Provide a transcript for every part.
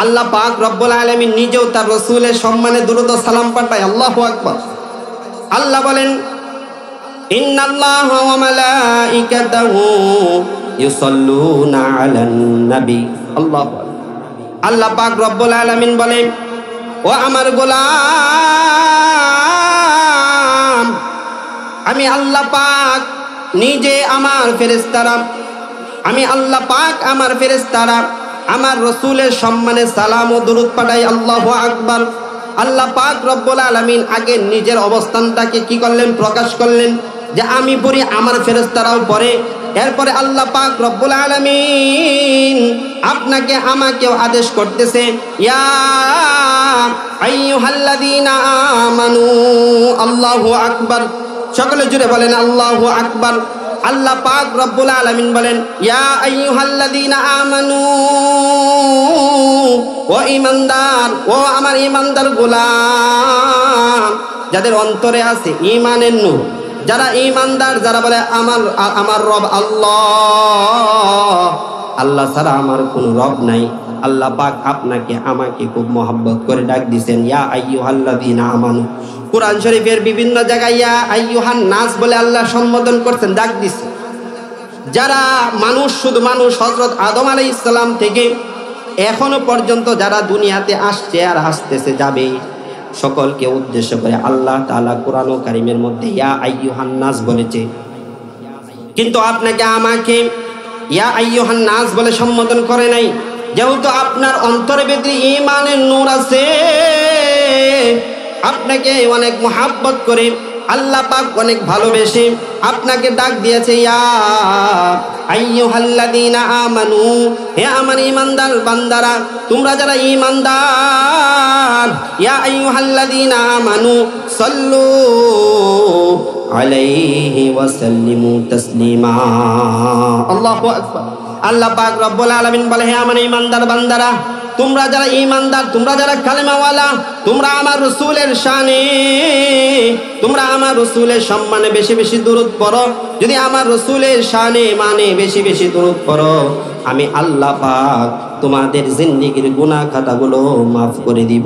আল্লাহ পাক রব্বুল আলামিন নিজেও তার রাসূলের সম্মানে দুরূদ ও সালাম পাঠায়। আল্লাহু আকবার। আল্লাহ বলেন, ইন্নাল্লাহা ওয়া মালাইকাতাহু ইউসাল্লুনা আলান নবী। আল্লাহু আকবার। আল্লাহ পাক রব্বুল আলামিন বলেন, ও আমার গোলাম, আমি আল্লাহ পাক নিজে আমার ফেরেশতারা, আমি আল্লাহ পাক আমার ফেরেশতারা আমার রাসূলের সম্মানে সালাম ও দুরূদ পাঠাই। আল্লাহু আকবার। আল্লাহ পাক রব্বুল আলামিন আগে নিজের অবস্থানটাকে কি করলেন? প্রকাশ করলেন যে আমি পড়ি, আমার ফেরেশতারাও পড়ে। এরপরে আল্লাহ পাক রব্বুল আলামিন আপনাকে আমাকেও আদেশ করতেছে, ইয়া আইয়ুহাল্লাযীনা আমানু। আল্লাহু আকবার। সকলে জুড়ে বলেন আল্লাহু আকবার। আল্লাহ পাক রব্বুল আলামিন বলেন, ইয়া আইয়ুহাল্লাযীনা আমানু, ও ঈমানদার, ও আমার ঈমানদার গোলাম, যাদের অন্তরে আছে ঈমানের নূর, যারা ঈমানদার, যারা বলে আমার রব আল্লাহ, আল্লাহ ছাড়া আমার কোনো রব নাই। আল্লাহ পাক আপনাকে আমাকে খুব মহব্বত করে ডাক দিয়েছেন, ইয়া আইয়ুহাল্লাযীনা আমানু। কুরআন শরীফের বিভিন্ন জায়গায় ইয়া আইয়ুহান নাস বলে আল্লাহ সম্বোধন করছেন, ডাক দিয়েছেন। যারা মানুষ, শুধু মানুষ, হযরত আদম আলাইহিস সালাম থেকে এখনো পর্যন্ত যারা দুনিয়াতে আসছে আর আসতেছে যাবে, সকলকে উদ্দেশ্য করে আল্লাহ তাআলা কুরআন কারীমের মধ্যে ইয়া আইয়ুহান নাস বলেছে। কিন্তু আপনাকে আমাকে ইয়া আইয়ুহান নাস বলে সম্বোধন করে নাই, যেহেতু আপনার অন্তরের ভিতরে ঈমানের নূর আছে, আপনাকে অনেক মহব্বত করে আল্লাহ পাক অনেক ভালোবেসে আপনাকে ডাক দিয়েছে, ইয়া আইয়ুহাল্লাযীনা আমানু, হে আমার ঈমানদার বান্দারা, তোমরা যারা ঈমানদার, ইয়া আইয়ুহাল্লাযীনা আমানু সাল্লু আলাইহি ওয়া সাল্লিমু তাসলিমা। আল্লাহু আকবার। আল্লাহ পাক রব্বুল আলামিন বলে, হে আমার ঈমানদার বান্দারা, তোমরা যারা ঈমানদার, তোমরা যারা কালেমাওয়ালা, তোমরা আমার রাসূলের শানে, তোমরা আমার রাসূলের সম্মানে বেশি বেশি দুরূদ পড়ো। যদি আমার রাসূলের শানে মানে বেশি বেশি দুরূদ পড়ো, আমি আল্লাহ পাক তোমাদের জিন্দেগীর গুনাহ খাতাগুলো মাফ করে দিব।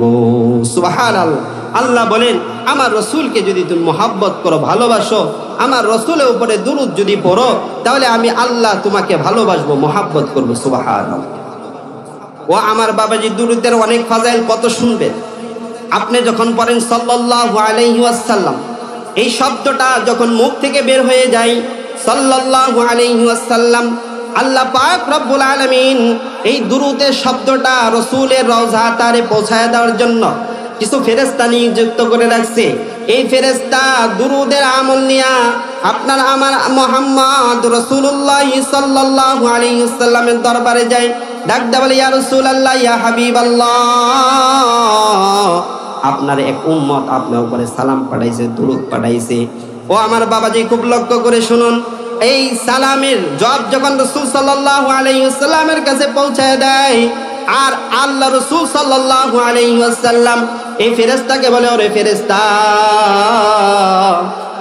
সুবহানাল্লাহ। আল্লাহ বলেন, আমার রাসূলকে যদি তুমি মহব্বত করো, ভালোবাসো, আমার রাসূলের উপরে দুরূদ যদি পড়ো, তাহলে আমি আল্লাহ তোমাকে ভালোবাসবো, মহব্বত করব। সুবহানাল্লাহ। ও আমার বাবাজি, দুরূদের অনেক ফাজাইল কত শুনবেন। আপনি যখন পড়েন সাল্লাল্লাহু আলাইহি ওয়াসাল্লাম, এই শব্দটা যখন মুখ থেকে বের হয়ে যায়, সাল্লাল্লাহু আলাইহি ওয়াসাল্লাম, আল্লাহ পাক রব্বুল আলামিন এই দুরূদের শব্দটা রাসূলের রওজা তারে পৌঁছায় দেওয়ার জন্য কিছু ফেরেশতা নিযুক্ত করে রাখছে। এই ফেরেশতা দুরূদের আমল নিয়া আপনার আমার মুহাম্মদ রাসূলুল্লাহ সাল্লাল্লাহু আলাইহি ওয়াসাল্লামের দরবারে যায়, ডাক দেয়া বলে, ইয়া রাসূলুল্লাহ, ইয়া হাবিবাল্লাহ, আপনার এক উম্মত আপনার উপরে সালাম পাঠাইছে, দুরূদ পাঠাইছে। ও আমার বাবাজি, খুব লক্ষ্য করে শুনুন, এই সালামের জবাব যখন রাসূল সাল্লাল্লাহু আলাইহি ওয়াসাল্লামের কাছে পৌঁছায় দেয়, আর আল্লাহ রাসূল সাল্লাল্লাহু আলাইহি ওয়াসাল্লাম এই ফেরেশতাকে বলে, ওরে ফেরেশতা,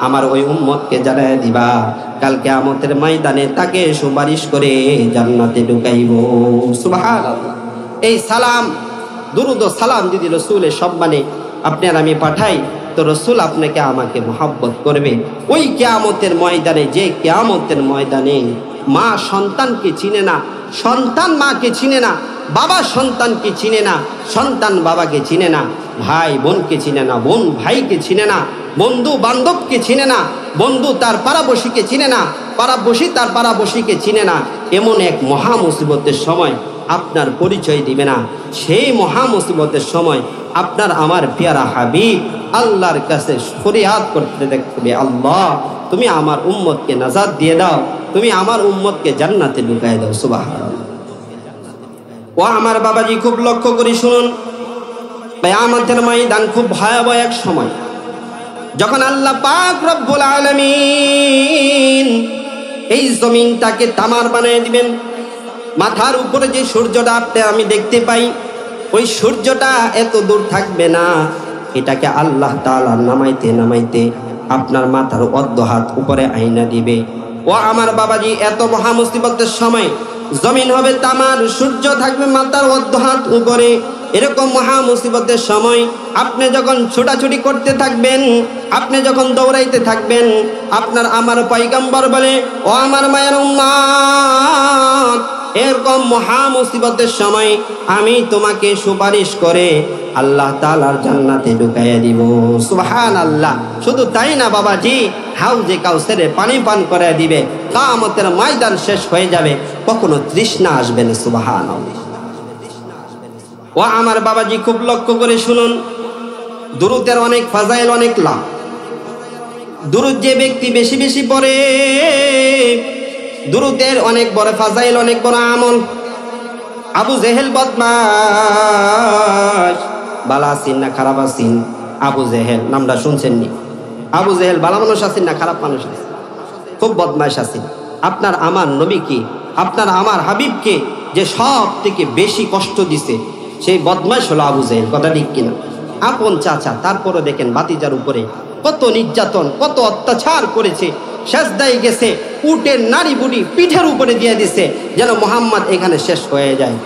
আমার ওই উম্মতকে জানায় দিবা, কাল কিয়ামতের ময়দানে তাকে সুপারিশ করে জান্নাতে ঢুকাইব। সুবহানাল্লাহ। এই সালাম, দুরূদ ও সালাম যদি রাসূলের সম্মানে আপনি আর আমি পাঠাই, তো রাসূল আপনাকে আমাকে মহব্বত করবে। ওই কিয়ামতের ময়দানে, যে কিয়ামতের ময়দানে মা সন্তানকে চিনে না, সন্তান মাকে চিনে না, বাবা সন্তানকে চিনে না, সন্তান বাবাকে চিনে না, ভাই বোনকে চিনে না, বোন ভাইকে চিনে না, বন্ধু বান্ধবকে চিনে না, বন্ধু তার পাড়াবশীকে চিনে না, পাড়াবশী তার পাড়াবশীকে চিনে না, এমন এক মহা মুসিবতের সময় আপনার পরিচয় দিবে না। সেই মহা মুসিবতের সময় আপনার আমার পেয়ারা হাবিব আল্লাহর কাছে ফরিয়াদ করতে দেখবে, আল্লাহ তুমি আমার উম্মতকে নাজাত দিয়ে দাও, তুমি আমার উম্মতকে জান্নাতে ঢুকায় দাও। সুবহানাল্লাহ। ও আমার বাবাজি, খুব লক্ষ্য করে শুনুন, কিয়ামতের ময়দান খুব ভয়াবহ এক সময়, যখন আল্লাহ পাক রব্বুল আলামিন এই জমিনটাকে তামার বানিয়ে দিবেন। মাথার উপরে যে সূর্যটা আপনি আমি দেখতে পাই, ওই সূর্যটা এত দূর থাকবে না, এটাকে আল্লাহ তাআলা নামাইতে নামাইতে আপনার মাথার অর্ধ হাত উপরে আইনা দিবে। ও আমার বাবাজি, এত মহা মুসিবতের সময় জমিন হবে তামার, সূর্য থাকবে মাথার অর্ধ হাত উপরে। এরকম মহা মুসিবতের সময় আপনি যখন ছোটাছুটি করতে থাকবেন, আপনি যখন দৌড়াইতে থাকবেন, আপনার আমার পয়গম্বর বলে, ও আমার মায়ের উম্মত, এরকম মহা মুসিবতের সময় আমি তোমাকে সুপারিশ করে আল্লাহ তাআলার জান্নাতে ঢুকাইয়া দিব। সুবহানাল্লাহ। শুধু তাই না বাবাজি, হাউজে কাউসারে পানি পান করে দিবে, কিয়ামতের ময়দান শেষ হয়ে যাবে, কখনো তৃষ্ণা আসবে না। সুবহানাল্লাহ। ও আমার বাবাজি, খুব লক্ষ্য করে শুনুন, দুরূদের অনেক ফাজাইল, অনেক লাভ। দুরূদ যে ব্যক্তি বেশি বেশি পড়ে, দুরূদের অনেক বড় ফাজাইল, অনেক বড় আমল। আবু জেহেল বদমাশ, বালা আছেন না খারাপ আছেন? আবু জেহেল নামটা শুনছেন নি? আবু জেহেল বালা মানুষ আছেন না খারাপ মানুষ আছেন? খুব বদমাশ আছেন। আপনার আমার নবীকে, আপনার আমার হাবিবকে যে সব থেকে বেশি কষ্ট দিছে, সেই বদমাশ হলো আবু জেহেল। কথা ঠিক কিনা? আপন চাচা, তারপরে দেখেন ভাতিজার উপরে কত নির্যাতন, কত অত্যাচার করেছে। সেজদায় গেছে, উটের নাড়ি বুড়ি পিঠের উপরে দিয়ে দিছে, যেন মোহাম্মদ এখানে শেষ হয়ে যায়।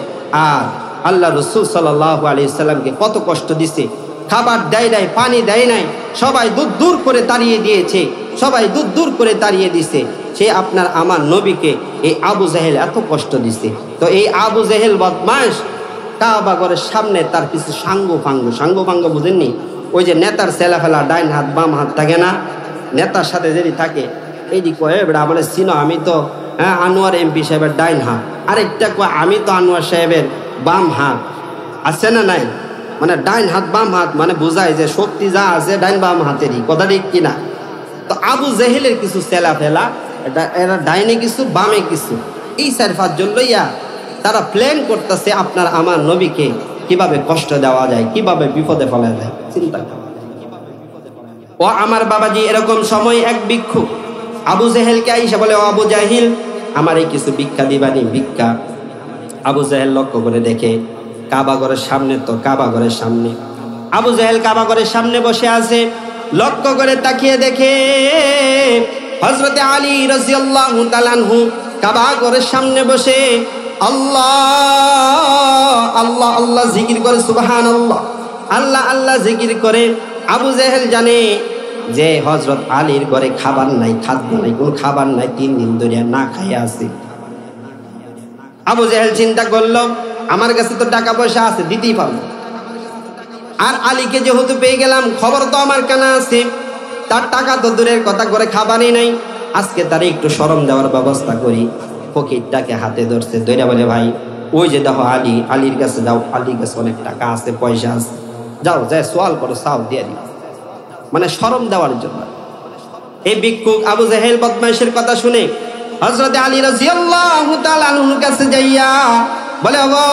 আর আল্লাহ রসুল সাল্লাল্লাহু আলাইহি সাল্লামকে কত কষ্ট দিছে। খাবার দেয় নাই, পানি দেয় নাই, সবাই দূর দূর করে তাড়িয়ে দিয়েছে, সবাই দূর দূর করে তাড়িয়ে দিছে। সে আপনার আমার নবীকে এই আবু জেহেল এত কষ্ট দিছে। তো এই আবু জেহেল বদমাশ কাবা ঘরের সামনে তার কিছু সাঙ্গ ফাঙ্গ বুঝেননি? ওই যে নেতার ছেলেফেলা ডাইন হাত বাম হাত থাকে না, নেতার সাথে যদি থাকে, এই দিক কয়ে বেড়া বলে চিনো, আমি তো আনোয়ার এমপি সাহেবের ডাইন হাত, আরেকটা কয় আমি তো আনোয়ার সাহেবের বাম হাত। আছে না নাই? মানে ডাইন হাত বাম হাত মানে বোঝায় যে শক্তি যা আছে ডাইন বাম হাতেরই। কথা ঠিক কিনা? তো আবু জেহেলের কিছু ছেলেফেলা, এরা ডাইনে কিছু বামে কিছু, এই 4-5 জন লইয়া তারা প্ল্যান করতেছে আপনার আমার নবীকে কিভাবে কষ্ট দেওয়া যায়, কিভাবে বিপদে ফেলা যায়। চিন্তা করেন। ও আমার বাবাজি, এরকম সময় এক ভিক্ষুক আবু জেহেলকে আইসা বলে, ও আবু জাহিল, আমার এই কিছু ভিক্ষা দিবানি, ভিক্ষা। আবু জেহেল লক্ষ্য করে দেখে কাবা ঘরের সামনে, তো কাবা ঘরের সামনে আবু জেহেল কাবা ঘরের সামনে বসে আছে। লক্ষ্য করে তাকিয়ে দেখে হযরতে আলী রাদিয়াল্লাহু তাআলা আনহু কাবা ঘরের সামনে বসে আল্লাহ আল্লাহ আল্লাহ জিকির করে, সুবহানাল্লাহ, আল্লাহ আল্লাহ জিকির করে। আবু জেহেল জানে যে হযরত আলীর ঘরে খাবার নাই, খাদ্য নাই, কোনো খাবার নাই, 3 দিন ধরে না খাইয়া আছে। আবু জেহেল চিন্তা করলো, আমার কাছে তো টাকা পয়সা আছে, দিতেই পারবো। আর আলীকে যেহেতু পেয়ে গেলাম, খবর তো আমার কানে আছে, তার টাকা তো দূরের কথা, করে খাবারই নাই। আজকে তার একটু শরম দেওয়ার ব্যবস্থা করি। ফকিরটাকে হাতে ধরছে, ধরে বলে, ভাই ওই যে দেখো আলী, আলীর কাছে যাও, আলীর কাছে অনেক টাকা আছে, পয়সা আছে, যাও, যাই সোয়াল করো, চাও দিয়ে দিও, মানে শরম দেওয়ার জন্য। এই ভিক্ষুক আবু জেহেল বদমাইশের কথা শুনে হযরতে আলী রাদিয়াল্লাহু তাআলা আনহুর কাছে যাইয়া বলে, ও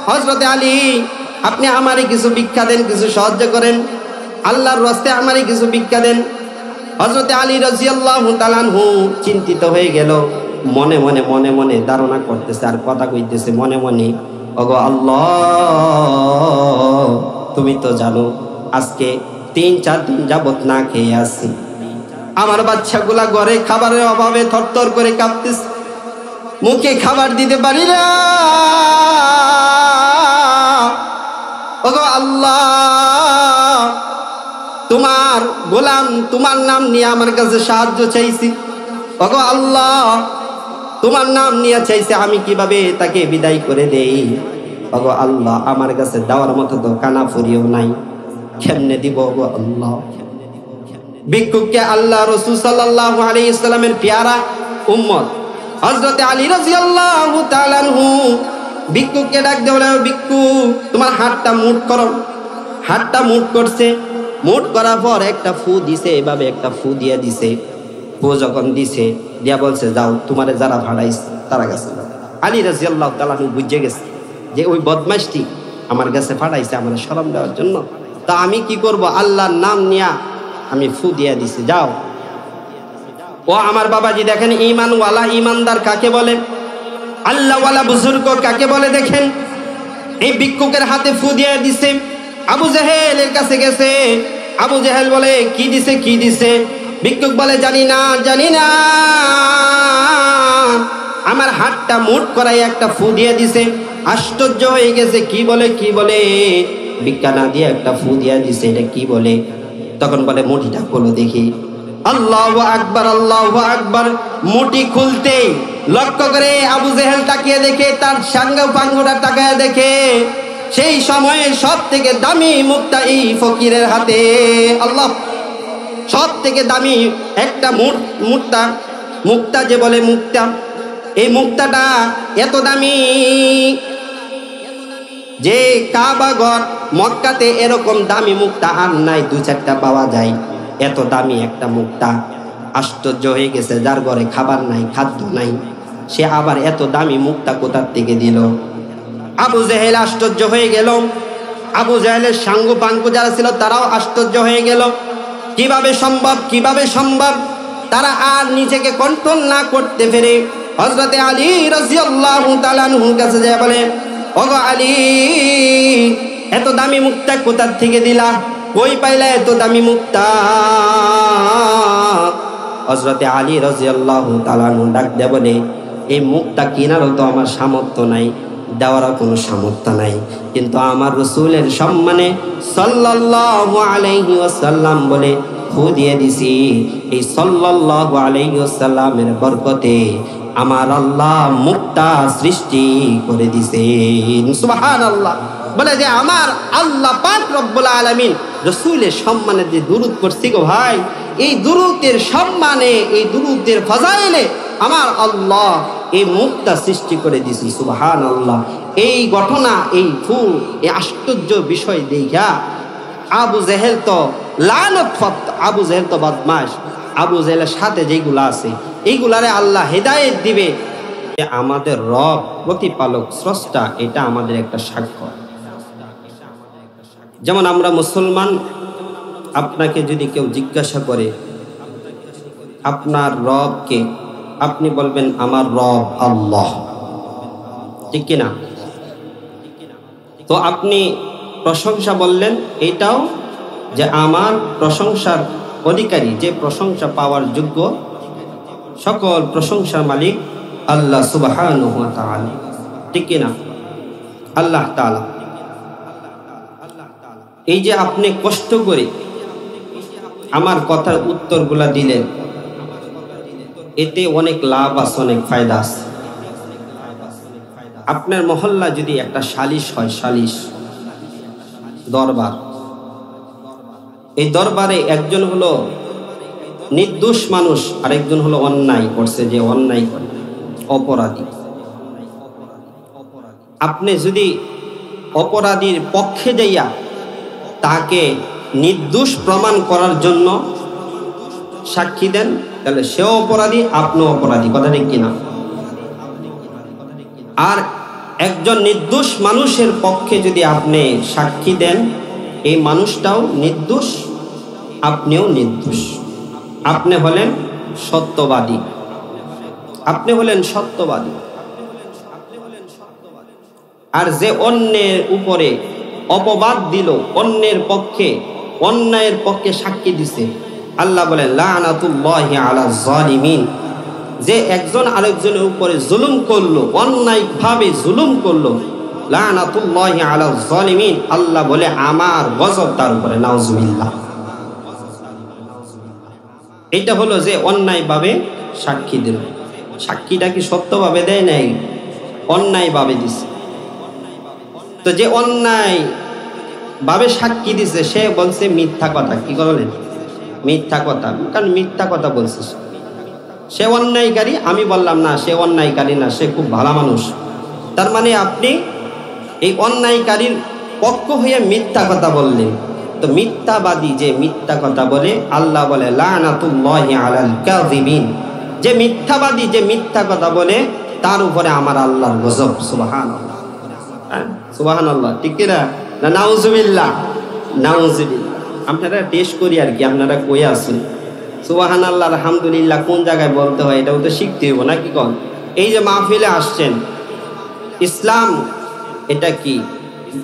হযরতে আলী, আপনি আমারে কিছু ভিক্ষা দেন, কিছু সাহায্য করেন, আল্লাহর রাস্তায় আমারে কিছু ভিক্ষা দেন। হযরতে আলী রাদিয়াল্লাহু তাআলা আনহু চিন্তিত হয়ে গেল, মনে মনে মনে মনে ধারণা করতেছে আর কথা কইতেছে মনে মনে, ওগো আল্লাহ, তুমি তো জানো আজকে 3-4 দিন যাবত না খেয়ে আছি, আমার বাচ্চাগুলা ঘরে খাবারের অভাবে থরথর করে কাঁপতেছে, মুখে খাবার দিতে পারি না। ওগো আল্লাহ, তোমার গোলাম তোমার নাম নিয়ে আমার কাছে সাহায্য চাইছি। ওগো আল্লাহ, তোমার নাম নিয়ে চাইছে, আমি কিভাবে তাকে বিদায় করে দেই? ওগো আল্লাহ, আমার কাছে দেওয়ার মতো তো কানা ফুরিও নাই, কেমনে দিব গো আল্লাহ? ভিক্ষুককে আল্লাহ রাসূল সাল্লাল্লাহু আলাইহি সাল্লামের পেয়ারা উম্মত হযরতে আলী রাদিয়াল্লাহু তাআলা আনহু ভিক্ষুককে ডাক দিয়ে বলে, ভিক্ষু, তোমার হাতটা মুঠ করো। হাতটা মুঠ করছে, মুঠ করার পর একটা ফু দিছে, এভাবে একটা ফু দিয়ে দিছে। ফু যখন দিছে, দিয়া বলছে, যাও, তোমারে যারা ভাড়াইছে তারা গেছে। আলী রাদিয়াল্লাহু তাআলা আনহু বুঝে গেছে যে ওই বদমাশটি আমার কাছে পাঠাইছে আমার শরম দেওয়ার জন্য। তা আমি কি করব? আল্লাহর নাম নিয়া আমি ফু দিয়ে দিছি, যাও। ও আমার বাবাজি, দেখেন ঈমানওয়ালা ঈমানদার কাকে বলে, আল্লাহওয়ালা বুজুর্গ কাকে বলে দেখেন। এই ভিক্ষুকের হাতে ফু দিয়ে দিছে, আবু জেহেলের কাছে গেছে। আবু জেহেল বলে, কি দিছে কি দিছে? ভিক্ষুক বলে, জানি না জানি না। আমার হাতটা মুঠ করাই একটা ফু দিয়ে দিছে। আশ্চর্য হয়ে গেছে, কি বলে ভিক্ষা না দিয়ে একটা ফু দিয়ে দিছে, এটা কি বলে? তখন বলে মুঠিটা খোলো দেখি। আল্লাহু আকবার, আল্লাহু আকবার। মুঠি খুলতে লক্ষ্য করে আবু জেহেল তাকিয়ে দেখে, তার সাঙ্গা পাঙ্গুটা তাকায় দেখে, সেই সময়ে সব থেকে দামি মুক্তা এই ফকিরের হাতে। আল্লাহ, সব থেকে দামি একটা মুক্তা যে বলে মুক্তা, এই মুক্তাটা এত দামি যে কাবা ঘর মক্কাতে এরকম দামি মুক্তা আর নাই, দু চারটা পাওয়া যায়, এত দামি একটা মুক্তা। আশ্চর্য হয়ে গেছে, যার ঘরে খাবার নাই, খাদ্য নাই, সে আবার এত দামি মুক্তা কোথার থেকে দিল? আবু জেহেল আশ্চর্য হয়ে গেল। আবু জেহেলের সাঙ্গ পাঙ্গ যারা ছিল তারাও আশ্চর্য হয়ে গেল, কিভাবে সম্ভব? তারা আর নিজেকে কন্ট্রোল না করতে পেরে হযরতে আলী রাদিয়াল্লাহু তাআলা আনহুর কাছে যায় বলে, ওগো আলী, এত দামি মুক্তা কোথা থেকে দিলা? কই পাইলা এত দামি মুক্তা? হযরতে আলী রাদিয়াল্লাহু তাআলা আনহু ডাক দিয়ে বলে, এই মুক্তা কেনারও তো আমার সামর্থ্য নাই, দেওয়ারও কোনো সামর্থ্য নাই, কিন্তু আমার রাসূলের সম্মানে সাল্লাল্লাহু আলাইহি ওয়াসাল্লাম বলে ফু দিয়ে দিছি। এই সাল্লাল্লাহু আলাইহি ওয়াসাল্লামের বরকতে আমার আল্লাহ মুক্তা সৃষ্টি করে দিছেন। সুবহানাল্লাহ। বলে যে আমার আল্লাহ পাক রব্বুল আলামিন রাসূলের সম্মানে যে দুরূদ পড়ছি গো ভাই, এই দুরূদের সম্মানে, এই দুরূদের ফজাইলে আমার আল্লাহ এই মুক্তা সৃষ্টি করে দিয়েছি। সুবহানাল্লাহ। এই ঘটনা, এই ফুল, এই আশ্চর্য বিষয় দেখা আবু জেহেল তো লানত, আবু জেহেল তো বদমাশ, আবু জেহেলের সাথে যেগুলো আছে এইগুলারে আল্লাহ হেদায়েত দিবে। আমাদের রব প্রতিপালক স্রষ্টা, এটা আমাদের একটা সাক্ষ্য। যেমন আমরা মুসলমান, আপনাকে যদি কেউ জিজ্ঞাসা করে আপনার রব কে, আপনি বলবেন আমার রব আল্লাহ, ঠিক কিনা? তো আপনি প্রশংসা বললেন, এটাও যে আমার প্রশংসার অধিকারী, যে প্রশংসা পাওয়ার যোগ্য, সকল প্রশংসার মালিক আল্লাহ সুবহানাহু ওয়া তাআলা, ঠিক কিনা? আল্লাহ তাআলা। এই যে আপনি কষ্ট করে আমার কথার উত্তরগুলা দিলেন, এতে অনেক লাভ আছে, অনেক ফায়দা আছে। আপনার মহল্লা যদি একটা সালিশ হয়, সালিশ দরবার, এই দরবারে একজন হলো নির্দোষ মানুষ, আরেকজন হলো অন্যায় করছে, যে অন্যায় করে অপরাধী। আপনি যদি অপরাধীর পক্ষে যাইয়া তাকে নির্দোষ প্রমাণ করার জন্য সাক্ষী দেন, তাহলে সেও অপরাধী, আপনিও অপরাধী, কথা ঠিক কিনা? আর একজন নির্দোষ মানুষের পক্ষে যদি আপনি সাক্ষী দেন, এই মানুষটাও নির্দোষ, আপনিও নির্দোষ। আপনি হলেন সত্যবাদী, আপনি হলেন সত্যবাদী। আর যে অন্যের উপরে অপবাদ দিল, অন্যের পক্ষে, অন্যায়ের পক্ষে সাক্ষী দিছে, আল্লাহ বলেন লানাতুল্লাহি আলা যালিমিন। যে একজন আরেকজনের উপরে জুলুম করলো, অন্যায়ভাবে জুলুম করলো, লানাতুল্লাহি আলা যালিমিন, আল্লাহ বলে আমার গজব তার উপরে, নাউজুবিল্লাহ। এটা হলো যে অন্যায়ভাবে সাক্ষী দিল। সাক্ষীটা কি সত্যভাবে দেয় নাই? অন্যায়ভাবে দিছে। তো যে অন্যায় ভাবে সাক্ষী দিছে, সে বলছে মিথ্যা কথা। কি বলেন? মিথ্যা কথা। কারণ মিথ্যা কথা বলছে, সে অন্যায়কারী। আমি বললাম না সে অন্যায়কারী না, সে খুব ভালো মানুষ। তার মানে আপনি এই অন্যায়কারীর পক্ষ হয়ে মিথ্যা কথা বললেন। তো মিথ্যাবাদী যে মিথ্যা কথা বলে, আল্লাহ বলে লানাতুল্লাহি আলাল কাযিবিন। যে মিথ্যাবাদী, যে মিথ্যা কথা বলে, তার উপরে আমার আল্লাহর গজব। সুবহানাল্লাহ, সুবহানাল্লাহ, ঠিক কিনা? না নাউজুবিল্লাহ, নাউজুবিল্লাহ। আপনারা টেস্ট করি আর কি, আপনারা কই আছেন? সুবহানাল্লাহ, আলহামদুলিল্লাহ কোন জায়গায় বলতে হয় এটাও তো শিখতে হইব নাকি? কোন এই যে মাহফিলে আসছেন, ইসলাম এটা কি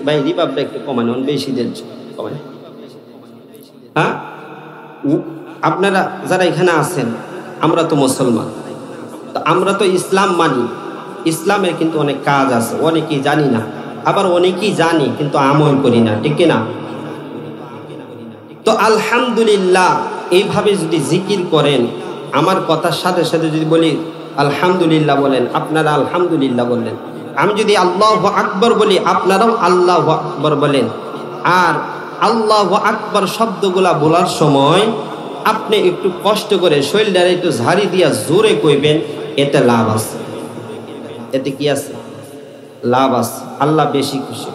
ভাই? রিভাবটা একটু কমান, বেশি দিচ্ছে, কমান। হ্যাঁ, আপনারা যারা এখানে আছেন, আমরা তো মুসলমান। তো আমরা তো ইসলাম মানি, ইসলামের কিন্তু অনেক কাজ আছে, অনেকেই জানি না, আবার অনেকেই জানি কিন্তু আমল করি না, ঠিক কিনা? তো আলহামদুলিল্লাহ এইভাবে যদি জিকির করেন, আমার কথার সাথে সাথে যদি বলি আলহামদুলিল্লাহ বলেন, আপনারা আলহামদুলিল্লাহ বললেন। আমি যদি আল্লাহু আকবার বলি, আপনারাও আল্লাহু আকবার বলেন। আর আল্লাহু আকবার শব্দগুলা বলার সময় আপনি একটু কষ্ট করে শরীরটা একটু ঝাড়ি দিয়া জোরে কইবেন, এতে লাভ আছে। এতে কি আছে? লাভ আছে, আল্লাহ বেশি খুশি।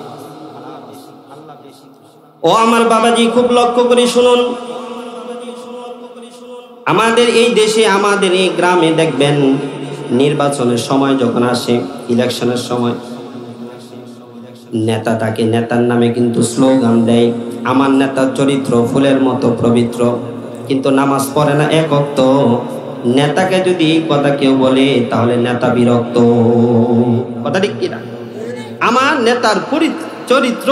ও আমার বাবাজি, খুব লক্ষ্য করে শুনুন, আমাদের এই দেশে, আমাদের এই গ্রামে দেখবেন নির্বাচনের সময় যখন আসে, ইলেকশনের সময় নেতাটাকে নেতার নামে কিন্তু স্লোগান দেয়, আমার নেতার চরিত্র ফুলের মতো পবিত্র, কিন্তু নামাজ পড়ে না এক ওয়াক্ত। নেতাকে যদি এই কথা কেউ বলে তাহলে নেতা বিরক্ত। কথা ঠিক কিনা? আমার নেতার চরিত্র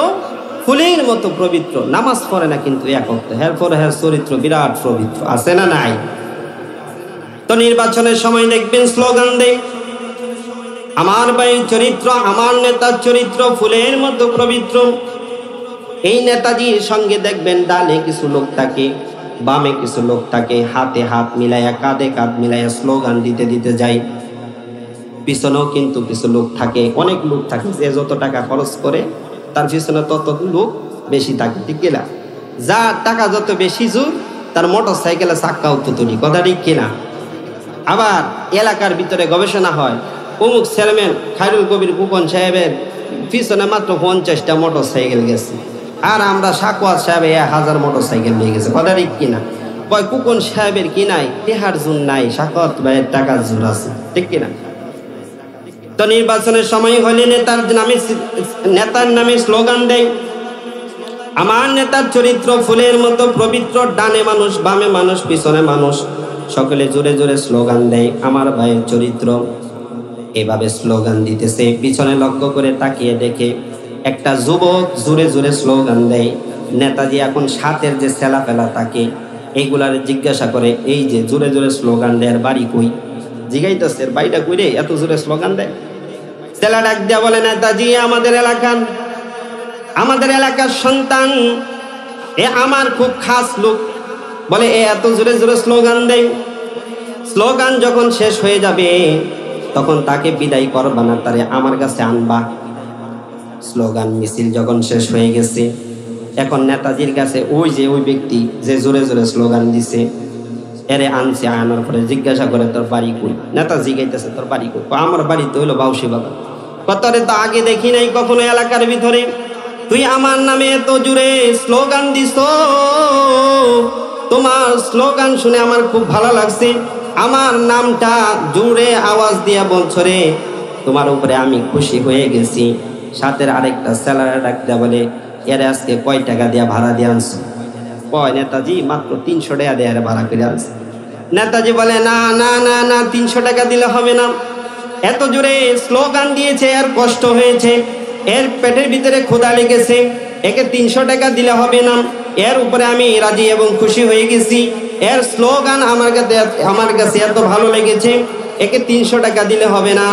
ফুলের মতো পবিত্র, নামাজ পড়ে না কিন্তু এক ওয়াক্ত, এরপরে হ্যাঁ চরিত্র বিরাট পবিত্র, আছে না নাই? তো নির্বাচনের সময় দেখবেন স্লোগান দেয়, আমার ভাইয়ের চরিত্র, আমার নেতার চরিত্র ফুলের মতো পবিত্র। এই নেতাজির সঙ্গে দেখবেন ডানে কিছু লোক থাকে, বামে কিছু লোক থাকে, হাতে হাত মিলাইয়া কাঁধে কাঁধ মিলাইয়া স্লোগান দিতে দিতে যায়। পিছনেও কিন্তু কিছু লোক থাকে, অনেক লোক থাকে, যে যত টাকা খরচ করে তার পিছনে তত লোক বেশি থাকে, ঠিক কিনা? যার টাকা যত বেশি জোর, তার মোটর সাইকেলে চাক্কাও তো তৈরি, কথা ঠিক কিনা? আবার এলাকার ভিতরে গবেষণা হয়, অমুক চেয়ারম্যান খায়রুল কবির কুপন সাহেবের পিছনে মাত্র 50টা মোটর সাইকেল গেছে, আর আমরা সাকওয়াত সাহেব 1000 মোটর সাইকেল নিয়ে গেছে, কথা ঠিক কিনা? কয় কুপন সাহেবের কি নাই? টেহার জোর নাই, সাকওয়াত ভাইয়ের টাকার জোর আছে, ঠিক কিনা? তো নির্বাচনের সময় হলে নেতার নামে স্লোগান দেয়, আমার নেতার চরিত্র ফুলের মতো পবিত্র, ডানে মানুষ বামে মানুষ পিছনে মানুষ, সকলে জোরে জোরে স্লোগান দেয়, আমার ভাইয়ের চরিত্র। এভাবে স্লোগান দিতেছে, পিছনে লক্ষ্য করে তাকিয়ে দেখে একটা যুবক জোরে জোরে স্লোগান দেয়। নেতাজি এখন সাথের যে ছেলাপেলা থাকে এইগুলার জিজ্ঞাসা করে, এই যে জোরে জোরে স্লোগান দেয়, বাড়ি কই? জিগাইতেছে বাড়িটা কই রে, এত জোরে স্লোগান দেয়? ছেলা ডাক দিয়া বলে, নেতাজি আমাদের এলাকার সন্তান, এ আমার খুব খাস লোক। বলে এ এত জোরে জোরে স্লোগান দেয়, স্লোগান যখন শেষ হয়ে যাবে তখন তাকে বিদায় করবা না, তারে আমার কাছে আনবা। স্লোগান মিছিল যখন শেষ হয়ে গেছে, এখন নেতাজির কাছে ওই ব্যক্তি যে জোরে জোরে স্লোগান দিছে এরে আনছে। আনার পরে জিজ্ঞাসা করে, তোর বাড়ি কই? নেতা জিজ্ঞাইতেছে, তোর বাড়ি কই? আমার বাড়ি তো হইলো বাউসি বাগান। কতরে তো আগে দেখি নাই কখনো এলাকার ভিতরে, তুই আমার নামে এত জোরে স্লোগান দিস, তোমার স্লোগান শুনে আমার খুব ভালো লাগছে, আমার নামটা জোরে আওয়াজ দিয়া বলছো রে, তোমার উপরে আমি খুশি হয়ে গেছি। সাথের আরেকটা স্যালারি ডাক দেয়া বলে, এরে আজকে কয় টাকা দিয়া ভাড়া দিয়ে আনছো? কয় নেতাজি মাত্র 300 টাকা দিয়ে ভাড়া করে আনছে। নেতাজি বলে, না না না না, 300 টাকা দিলে হবে না, এত জোরে স্লোগান দিয়েছে, আর কষ্ট হয়েছে, এর পেটের ভিতরে ক্ষুধা লেগেছে, একে 300 টাকা দিলে হবে না, এর উপরে আমি রাজি এবং খুশি হয়ে গেছি, এর স্লোগান আমার কাছে এত ভালো লেগেছে, একে 300 টাকা দিলে হবে না,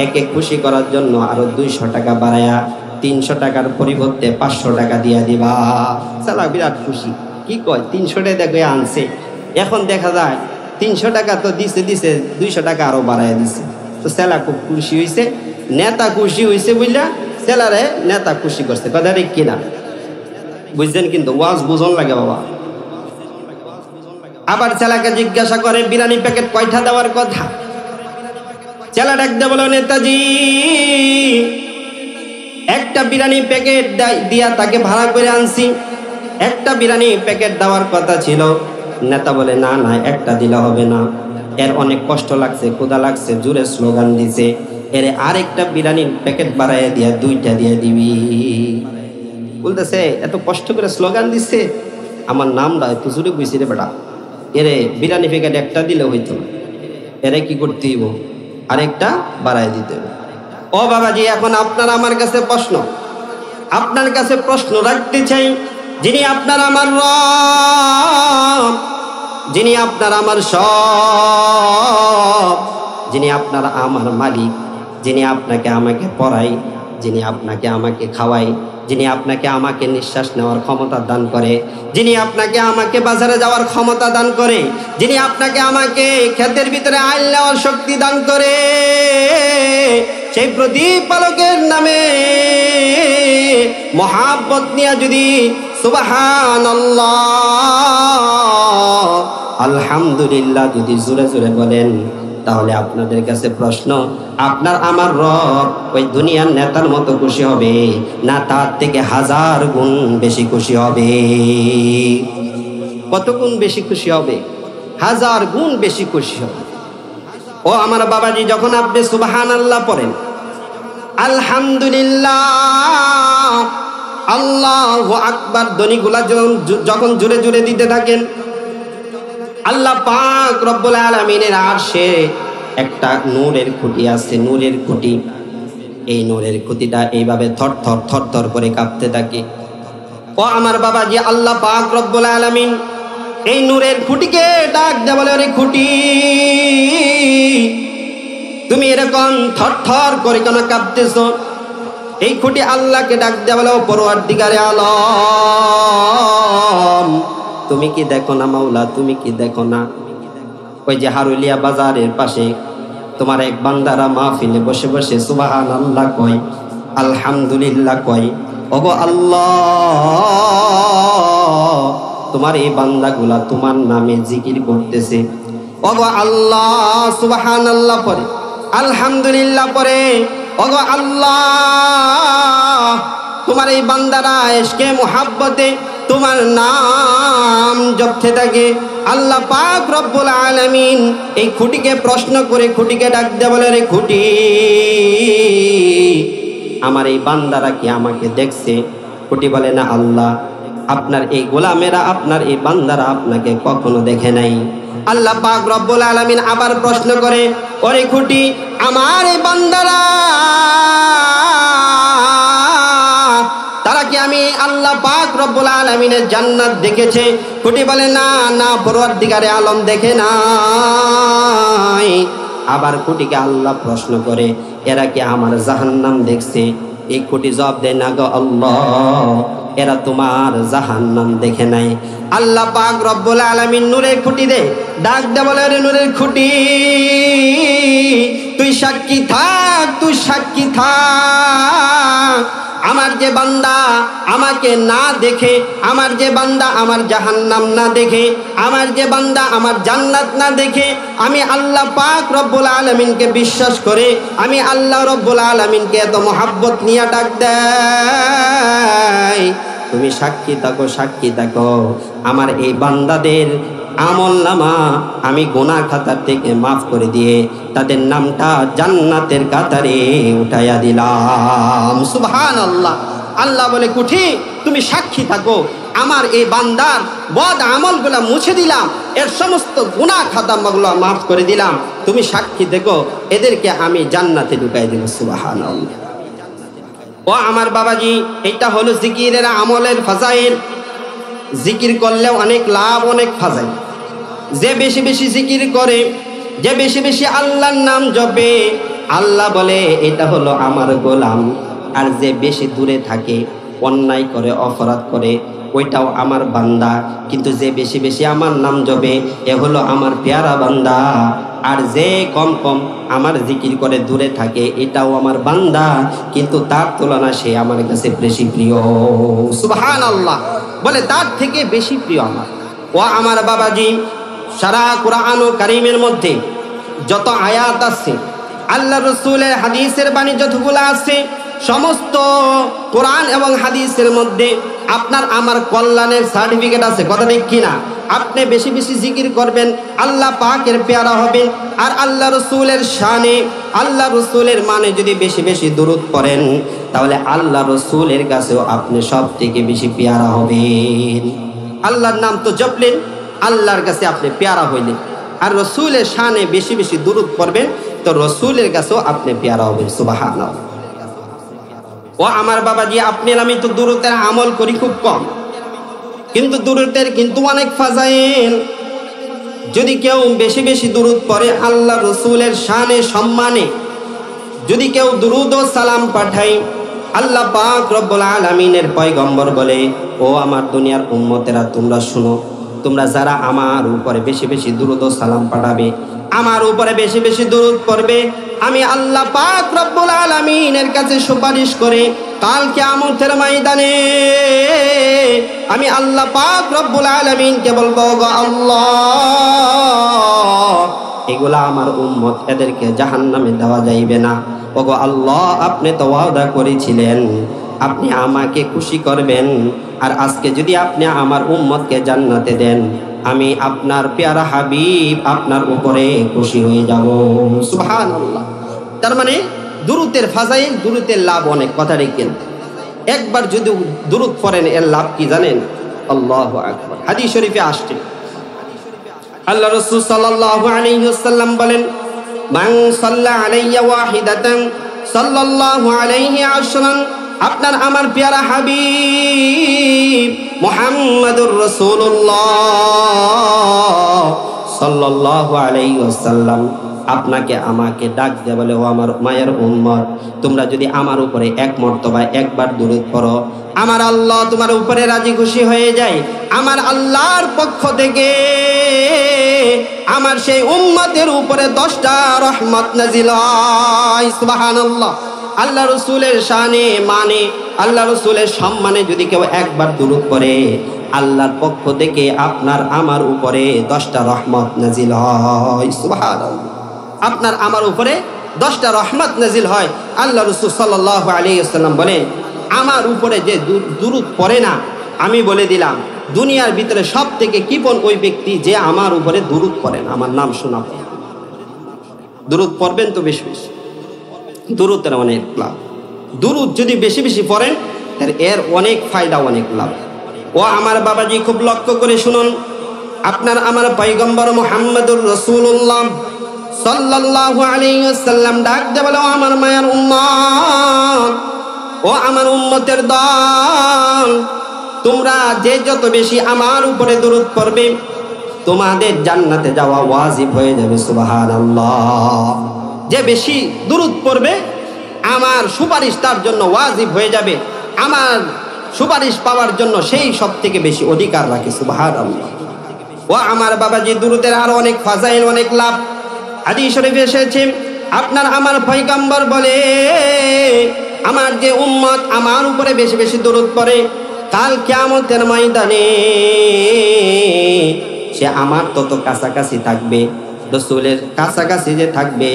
একে খুশি করার জন্য আরো 200 টাকা বাড়ায়া 300 টাকার পরিবর্তে 500 টাকা দিয়া দিবা। সালা বিরাট খুশি, কি কয় 300 টাকা দেখে আনছে। এখন দেখা যায় 300 টাকা তো দিছে 200 টাকা আরো বাড়াইয়া দিছে। তো সেলা খুব খুশি হয়েছে, নেতা খুশি হয়েছে বুঝলা, সেলারে নেতা খুশি করছে, কথা ঠিক কিনা? বুঝছেন? কিন্তু ওয়াজ বুঝন লাগে বাবা। আবার ছেলাকে জিজ্ঞাসা করে, বিরিয়ানি প্যাকেট কয়টা দেওয়ার কথা? ছেলা ডাকতে বলো, নেতাজি একটা বিরিয়ানি প্যাকেট দিয়া তাকে ভাড়া করে আনছি, একটা বিরিয়ানি প্যাকেট দেওয়ার কথা ছিল। নেতা বলে, না না, একটা দিলে হবে না, এর অনেক কষ্ট লাগছে, ক্ষুধা লাগছে, জোরে স্লোগান দিছে, এর আরেকটা বিরিয়ানির প্যাকেট বাড়াইয়া দিয়া 2টা দিয়ে দিবি। বলতেছে, এত কষ্ট করে স্লোগান দিচ্ছে, আমার নামটা এত জোরে বুঝছি রে বেটা, এরে বিরিয়ানি প্যাকেট একটা দিলে হইতো না, এরে কি করতে হইব, আরেকটা বাড়াই দিতে হবে। ও বাবাজি, এখন আপনার আমার কাছে আপনার কাছে প্রশ্ন রাখতে চাই, যিনি আপনার আমার রব, যিনি আপনার আমার সব, যিনি আপনার আমার মালিক, যিনি আপনাকে আমাকে পড়ায়, যিনি আপনাকে আমাকে খাওয়ায়, যিনি আপনাকে আমাকে নিঃশ্বাস নেওয়ার ক্ষমতা দান করে, যিনি আপনাকে আমাকে বাজারে যাওয়ার ক্ষমতা দান করে, যিনি আপনাকে আমাকে ক্ষেতের ভিতরে আইল নেওয়ার শক্তি দান করে, সেই প্রতিপালকের নামে মহাব্বত নিয়ে যদি সুবহানাল্লাহ আলহামদুলিল্লাহ যদি জোরে জোরে বলেন, তাহলে আপনাদের কাছে প্রশ্ন, আপনার আমার রব ওই দুনিয়ার নেতার মতো খুশি হবে না তার থেকে 1000 গুণ বেশি খুশি হবে? কত গুণ বেশি খুশি হবে? 1000 গুণ বেশি খুশি হবে। ও আমার বাবাজি, যখন আপনি সুবহানাল্লাহ পড়েন, আলহামদুলিল্লাহ, আল্লাহু আকবার ধ্বনিগুলা যখন জুড়ে জুড়ে দিতে থাকেন, আল্লাহ পাক রব্বুল আলামিনের আরশে একটা নূরের খুঁটি আছে, নূরের খুঁটি। এই নূরের খুঁটিটা এইভাবে থরথর থরথর করে কাঁপতে থাকে। ও আমার বাবাজি, আল্লাহ পাক রব্বুল আলামিন এই নূরের খুঁটিকে ডাক দেয়া বলে, ওরে খুঁটি, তুমি এরকম থরথর করে কেন কাঁপতেছো? এই খুঁটি আল্লাহকে ডাক দেয়া বলে, ও পরওয়ারদিগারে আলম, তুমি কি দেখো না মাওলা, তুমি কি দেখো না? ওই যে হারুলিয়া বাজারের পাশে তোমার এক বান্দারা মাহফিলে বসে বসে সুবহানাল্লাহ কয়, আলহামদুলিল্লাহ কয়। ওগো আল্লাহ, তোমার এই বান্দাগুলা তোমার নামে জিকির করতেছে। ওগো আল্লাহ, সুবহানাল্লাহ পড়ে, আলহামদুলিল্লাহ পড়ে। ওগো আল্লাহ, তোমার এই বান্দারা ইশকে মুহাব্বতে তোমার নাম জপতে থাকে। আল্লাহ পাক রব্বুল আলামিন এই খুঁটিকে প্রশ্ন করে খুঁটিকে ডাক দেয়া বলে, রে খুঁটি, আমার এই বান্দারা কি আমাকে দেখছে? খুঁটি বলে, না আল্লাহ, আপনার এই গোলামেরা, আপনার এই বান্দারা আপনাকে কখনো দেখে নাই। আল্লাহ পাক রব্বুল আলামিন আবার প্রশ্ন করে, ওরে খুঁটি, আমার এই বান্দারা তারা কি আমি আল্লাহ পাক রব্বুল আলামিনের জান্নাত দেখেছে? খুঁটি বলে, না না, পরওয়ারদিগারে আলম দেখে নাই। আবার খুঁটিকে আল্লাহ প্রশ্ন করে, এরা কি আমার জাহান্নাম দেখছে? এই খুঁটি জবাব দেয়, না গো আল্লাহ, এরা তোমার জাহান্নাম দেখে নাই। আল্লাহ পাক রব্বুল আলামিন নূরের খুঁটি দে ডাক দে বলে, রে নূরের খুঁটি, তুই সাক্ষী থাক, তুই সাক্ষী থাক। আমার যে বান্দা আমাকে না দেখে, আমার যে বান্দা আমার জাহান্নাম না দেখে, আমার যে বান্দা আমার জান্নাত না দেখে, আমি আল্লাহ পাক রব্বুল আলামিনকে বিশ্বাস করে, আমি আল্লাহ রব্বুল আলামিনকে এত মহাব্বত নিয়ে ডাক দেয়, তুমি সাক্ষী থাকো, সাক্ষী থাকো, আমার এই বান্দাদের আমলনামা আমি গুনাহ খাতার থেকে মাফ করে দিয়ে তাদের নামটা জান্নাতের কাতারে উঠাইয়া দিলাম। সুবহানাল্লাহ। আল্লাহ বলে, কুঠি, তুমি সাক্ষী থাকো, আমার এই বান্দার বদ আমলগুলা মুছে দিলাম, এর সমস্ত গুনাহ খাতাগুলো মাফ করে দিলাম, তুমি সাক্ষী দেখো, এদেরকে আমি জান্নাতে ঢুকাই দেব। সুবহানাল্লাহ। ও আমার বাবাজি, এটা হলো জিকিরের আমলের ফাজাইল। জিকির করলে অনেক লাভ, অনেক ফাজাইল। যে বেশি বেশি জিকির করে, যে বেশি বেশি আল্লাহর নাম জপে, আল্লাহ বলে এটা হলো আমার গোলাম। আর যে বেশি দূরে থাকে, অন্যায় করে, অপরাধ করে, ওইটাও আমার বান্দা। কিন্তু যে বেশি বেশি আমার নাম জপে, এ হলো আমার পেয়ারা বান্দা। আর যে কম কম আমার জিকির করে দূরে থাকে, এটাও আমার বান্দা, কিন্তু তার তুলনা সে আমার কাছে বেশি প্রিয়। সুবহানাল্লাহ। বলে তার থেকে বেশি প্রিয় আমার। ও আমার বাবাজি, সারা কুরআন কারীমের মধ্যে যত আয়াত আছে, আল্লাহ রাসূলের হাদিসের বাণী যতগুলো আছে, সমস্ত কোরআন এবং হাদিসের মধ্যে আপনার আমার কল্যাণের সার্টিফিকেট আছে। কথা ঠিক কিনা? আপনি বেশি বেশি জিকির করবেন, আল্লাহ পাকের পেয়ারা হবেন। আর আল্লাহ রসুলের শানে, আল্লাহ রসুলের মানে যদি বেশি বেশি দুরূদ পড়েন, তাহলে আল্লাহ রসুলের কাছেও আপনি সব থেকে বেশি পেয়ারা হবেন। আল্লাহর নাম তো জপলেন, আল্লাহর কাছে আপনি পেয়ারা হইলেন। আর রসুলের শানে বেশি বেশি দুরূদ পড়বেন, তো রসুলের কাছেও আপনি পেয়ারা হবেন। সুবহানাল্লাহ। ও আমার বাবাজি, আপনি আমি তো দুরূদের আমল করি খুব কম, কিন্তু দুরূদের কিন্তু অনেক ফাজাইল। যদি কেউ বেশি বেশি দুরূদ পড়ে আল্লাহ রসুলের শানে সম্মানে, যদি কেউ দুরূদ ও সালাম পাঠায়, আল্লাহ পাক রব্বুল আলামিনের পয়গম্বর বলে, ও আমার দুনিয়ার উম্মতেরা তোমরা শুনো, তোমরা যারা আমার উপরে বেশি বেশি দুরূদ ও সালাম পাঠাবে, আমার উপরে বেশি বেশি দুরূদ পড়বে, আমি আল্লাহ পাক রব্বুল আলামিনের কাছে সুপারিশ করে কাল কিয়ামতের ময়দানে আমি আল্লাহ পাক রব্বুল আলামিনকে বলবো, গো আল্লাহ, এগুলা আমার উম্মত, এদেরকে জাহান্নামে দেওয়া যাইবে না। ওগো আল্লাহ, আপনি তো ওয়াদা করেছিলেন আপনি আমাকে খুশি করবেন, আর আজকে যদি আপনি আমার উম্মতকে জান্নাতে দেন, আমি আপনার পেয়ারা হাবিব আপনার উপরে খুশি হয়ে যাব। সুবহানাল্লাহ। তার মানে দুরূদের ফাজাইল, দুরূদের লাভ অনেক, কথা রেখেন। একবার যদি দুরূদ পড়েন এর লাভ কি জানেন? আল্লাহু আকবার। হাদিস শরীফে আসছে আল্লাহ রাসূল সাল্লাল্লাহু আলাইহি ওয়াসাল্লাম বলেন, মান সাল্লা আলাইয়া ওয়াহিদাতান সাল্লাল্লাহু আলাইহি আশরান। আপনার আমার পেয়ারা হাবিব মুহাম্মাদুর রাসূলুল্লাহ সাল্লাল্লাহু আলাইহি ওয়াসাল্লাম আপনাকে আমাকে ডাক দিয়ে বলে, ও আমার মায়ের উম্মত, তোমরা যদি আমার উপরে এক মর্তবায় একবার দুরূদ পড়ো, আমার আল্লাহ তোমার উপরে রাজি খুশি হয়ে যায়। আমার আল্লাহর পক্ষ থেকে আমার সেই উম্মতের উপরে 10টা রহমত নাজিল হয়। সুবহানাল্লাহ। আল্লাহ রসুলের শানে মানে, আল্লাহ রসুলের সম্মানে যদি কেউ একবার দুরূদ পড়ে, আল্লাহর পক্ষ থেকে আপনার আমার উপরে 10টা রহমত নাজিল হয়। সুবহানাল্লাহ। আপনার আমার উপরে 10টা রহমত নাজিল হয়। আল্লাহ রাসূল সাল্লাল্লাহু আলাইহি ওয়াসাল্লাম বলেন, আমার উপরে যে দুরূদ পড়ে না, আমি বলে দিলাম দুনিয়ার ভিতরে সব থেকে কৃপণ ওই ব্যক্তি যে আমার উপরে দুরূদ পড়ে না, আমার নাম শোনা পড়ে। দুরূদ পড়বেন তো বেশি বেশি, দুরূদের অনেক লাভ। দুরূদ যদি বেশি বেশি পড়েন তাহলে এর অনেক ফায়দা, অনেক লাভ। ও আমার বাবাজি, খুব লক্ষ্য করে শুনুন, আপনার আমার পয়গম্বর মুহাম্মদুর রাসূলুল্লাহ সাল্লাল্লাহু আলাইহি ওয়াসাল্লাম ডাক দিয়ে বলে, ও আমার মায়ের উম্মত, ও আমার উম্মতের দল, তোমরা যে যত বেশি আমার উপরে দুরূদ পড়বে তোমাদের জান্নাতে যাওয়া ওয়াজিব হয়ে যাবে। সুবহানাল্লাহ। যে বেশি দুরূদ পড়বে আমার সুপারিশ তার জন্য ওয়াজিব হয়ে যাবে, আমার সুপারিশ পাওয়ার জন্য সেই সব থেকে বেশি অধিকার রাখে। সুবহানাল্লাহ। ও আমার বাবাজি, দুরূদের আরো অনেক ফাজাইল, অনেক লাভ। হাদিস শরীফে এসেছে আপনার আমার পয়গম্বর বলে, আমার যে উম্মত আমার উপরে বেশি বেশি দুরূদ পড়ে, কাল কিয়ামতের ময়দানে সে আমার তত কাছাকাছি থাকবে। রাসূলের কাছাকাছি যে থাকবে,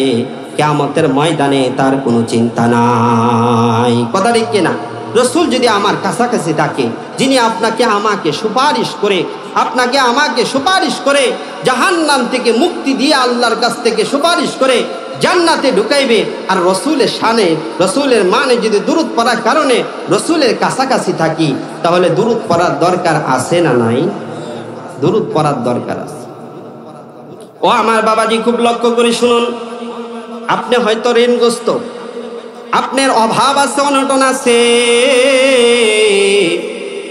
কিয়ামতের ময়দানে তার কোনো চিন্তা নাই। কথা ঠিক কিনা? রাসূল যদি আমার কাছাকাছি থাকে, যিনি আপনাকে আমাকে সুপারিশ করে, আপনাকে আমাকে সুপারিশ করে জাহান্নাম থেকে মুক্তি দিয়ে আল্লাহর কাছ থেকে সুপারিশ করে জান্নাতে ঢুকাইবে, আর রাসূলের শানে, রাসূলের মানে যদি দুরূদ পড়ার কারণে রাসূলের কাছাকাছি থাকি, তাহলে দুরূদ পড়ার দরকার আছে না নাই? দুরূদ পড়ার দরকার আছে। ও আমার বাবাজি, খুব লক্ষ্য করে শুনুন, আপনি হয়তো ঋণগ্রস্ত, আপনার অভাব আছে, অনটন আছে,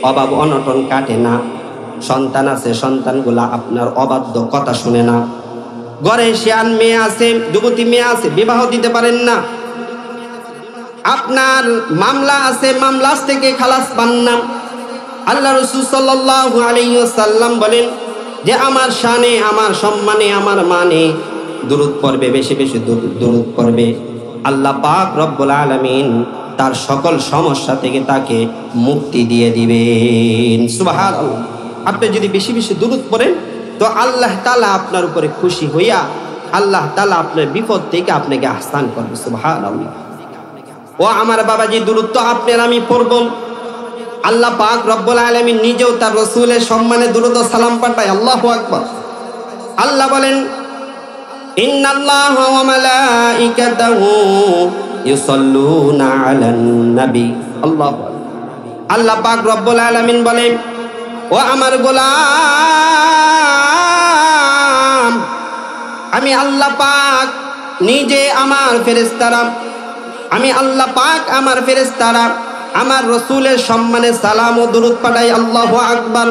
অভাব অনটন কাটে না, সন্তান আছে, সন্তানগুলা আপনার অবাধ্য, কথা শুনে না, ঘরে শিয়ান মেয়ে আছে, যুবতী মেয়ে আছে, বিবাহ দিতে পারেন না, আপনার মামলা আছে, মামলা থেকে খালাস পান না। আল্লাহ রাসূল সাল্লাল্লাহু আলাইহি ওয়াসাল্লাম বলেন যে আমার শানে, আমার সম্মানে, আমার মানে দুরূদ পড়বে, বেশি বেশি দুরূদ পড়বে, আল্লাহ পাক রব্বুল আলামিন তার সকল সমস্যা থেকে তাকে মুক্তি দিয়ে দিবেন। সুবহানাল্লাহ। আপনি যদি বেশি বেশি দুরূদ পড়েন তো আল্লাহ তাআলা আপনার উপরে খুশি হইয়া আল্লাহ তাআলা আপনার বিপদ থেকে আপনাকে আহসান করবে। সুবহানাল্লাহ। ও আমার বাবাজি, দুরূদ তো আপনার আমি পড়ব, আল্লাহ পাক রব্বুল আলামিন নিজেও তার রাসূলের সম্মানে দুরূদ ও সালাম পাঠায়। আল্লাহু আকবার। আল্লাহ বলেন, ইন্নাল্লাহা ওয়া মালাইকাতাহু ইউসাল্লুনা আলান নবী। আল্লাহু আকবার। আল্লাহ পাক রব্বুল আলামিন বলেন, ও আমার গোলাম, আমি আল্লাহ পাক নিজে আমার ফেরেশতারা, আমি আল্লাহ পাক আমার ফেরেশতারা আমার রাসূলের সম্মানে সালাম ও দুরূদ পাঠাই। আল্লাহু আকবার।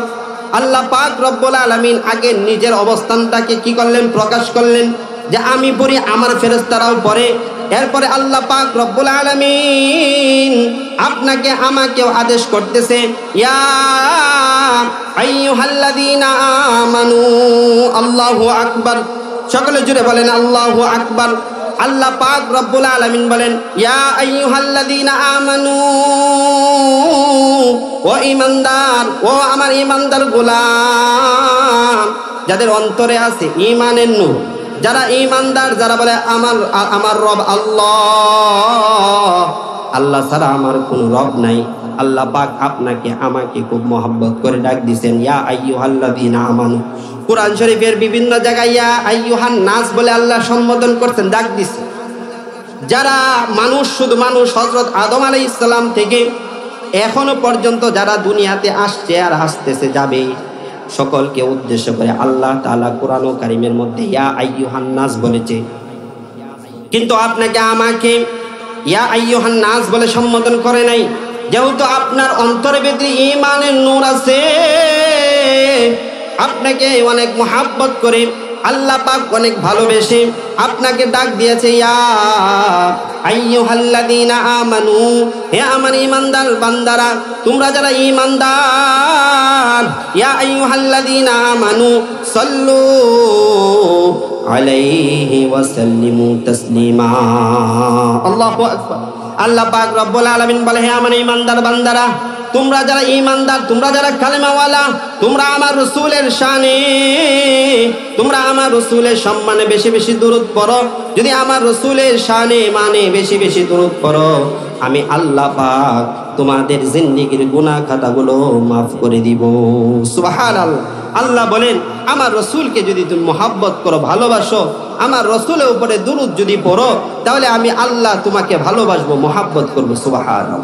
আল্লাহ পাক রব্বুল আলামিন আগে নিজের অবস্থানটাকে কি করলেন, প্রকাশ করলেন যে আমি পড়ি, আমার ফেরেশতারাও পড়ে। এরপরে আল্লাহ পাক রব্বুল আলামিন আপনাকে আমাকেও আদেশ করতেছে, ইয়া আইয়ুহাল্লাযীনা আমানু, আল্লাহু আকবার। সকলে জুড়ে বলেন আল্লাহু আকবার। আল্লাহ পাক রব্বুল আলামিন বলেন, ইয়া আইয়ুহাল্লাযীনা আমানু, ও ঈমানদার, ও আমার ঈমানদার গোলাম, যাদের অন্তরে আছে ঈমানের নূর, যারা ঈমানদার, যারা বলে আমার রব আল্লাহ, আল্লাহ ছাড়া আমার কোনো রব নাই। আল্লাহ পাক আপনাকে আমাকে খুব মহব্বত করে ডাক দিয়েছেন, ইয়া আইয়ুহাল্লাযীনা আমানু। কুরআন শরীফের বিভিন্ন জায়গায় ইয়া আইয়ুহান নাস বলে আল্লাহ সম্বোধন করছেন, ডাক দিয়েছেন। যারা মানুষ, শুধু মানুষ, হযরত আদম আলাইহিস সালাম থেকে এখনো পর্যন্ত যারা দুনিয়াতে আসছে আর আসতেছে যাবে, সকলকে উদ্দেশ্য করে আল্লাহ তাআলা কুরআন ও কারীমের মধ্যে ইয়া আইয়ুহান নাস বলেছে। কিন্তু আপনাকে আমাকে ইয়া আইয়ুহান নাস বলে সম্বোধন করে নাই। যেহেতু আপনার অন্তরে ভিতরে ঈমানের নূর আছে, আপনাকে অনেক মহব্বত করে আল্লাহ পাক অনেক ভালোবেসে আপনাকে ডাক দিয়েছে, ইয়া আইয়ুহাল্লাযীনা আমানু, হে আমার ঈমানদার বান্দারা, তোমরা যারা ঈমানদার, ইয়া আইয়ুহাল্লাযীনা আমানু সাল্লু আলাইহি ওয়া সাল্লিমু তাসলিমা। আল্লাহু আকবার। আল্লাহ পাক রব্বুল আলামিন বলে, হে আমার ঈমানদার বান্দারা, তোমরা যারা ঈমানদার, তোমরা যারা কালেমাওয়ালা, তোমরা আমার রাসূলের শানে, তোমরা আমার রাসূলের সম্মানে বেশি বেশি দুরূদ পড়ো। যদি আমার রাসূলের শানে মানে বেশি বেশি দুরূদ পড়ো, আমি আল্লাহ পাক তোমাদের জিন্দেগীর গুনাহ খাতাগুলো মাফ করে দিব। সুবহানাল্লাহ। আল্লাহ বলেন, আমার রাসূলকে যদি তুমি মহব্বত করো, ভালোবাসো, আমার রাসূলের উপরে দুরূদ যদি পড়ো, তাহলে আমি আল্লাহ তোমাকে ভালোবাসবো, মহব্বত করব। সুবহানাল্লাহ।